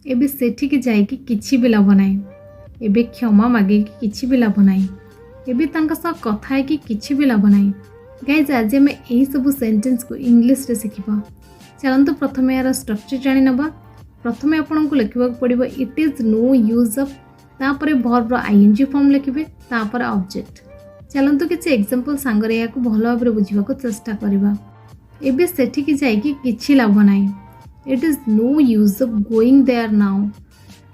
एबे सेठिकी जाइकी किछि भी लाभ नाही। एबे क्षमा मागे किछि भी लाभ नाही। एबे तांका सह कथा है कि किछि भी लाभ नाही। गाइज आज आम यही सब सेंटेंस को इंग्लिश रे शिखिबा। चलंतु प्रथमे यार स्ट्रक्चर जानि नबा। प्रथमे आपनको लिखिबा पड़िबो it is no use of, तापरे वर्ब रो आईएनजी फॉर्म लिखिबे, तापरे ऑब्जेक्ट। चलंतु किछि एग्जांपल सांगरे याकू भलो भाबरे बुझिबा को चेष्टा करिबा। एबे सेठिकी जाइकी किछि लाभ नाही। It is no use of going there now.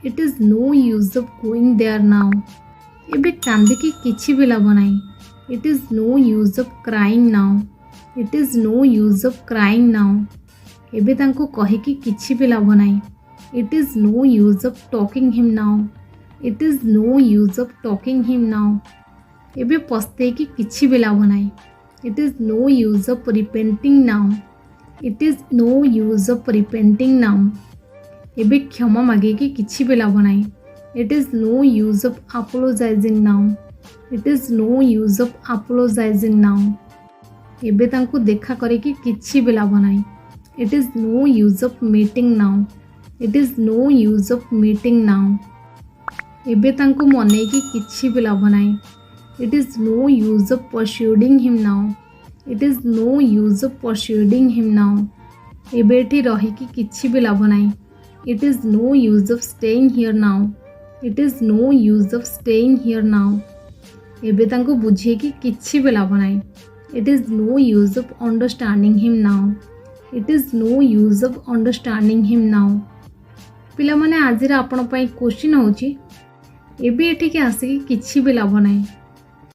It is no use of going there now. एबे कांदिकी किछि भी लाभ नाही। It is no use of crying now. It is no use of crying now. एबे तांको कहिकी किछि भी लाभ नाही। It is no use of talking him now. It is no use of talking him now. एबे पस्तेकी किछि भी लाभ नाही। It is no use of repenting now. It is no use of repenting now. एबे क्षमा मागेकी किछि भी लाभ नाही। It is no use of apologising now. It is no use of apologising now. एबे तांको देखा करेकी किछि भी लाभ नाही। It is no use of meeting now. It is no use of meeting now. एबे तांको मनेकी किछि भी लाभ नाही। It is no use of persuading him now. It is no use of persuading him now. एबे एठी रहिकी किछि भी लाभ नाही। It is no use of staying here now. It is no use of staying here now. एबे तांको बुझेकी किछि भी लाभ नाही। It is no use of understanding him now. It is no use of understanding him now. पिला माने आजिरा आपण पई क्वेश्चन होची एबे एठी के आसी किछि भी लाभ नाही।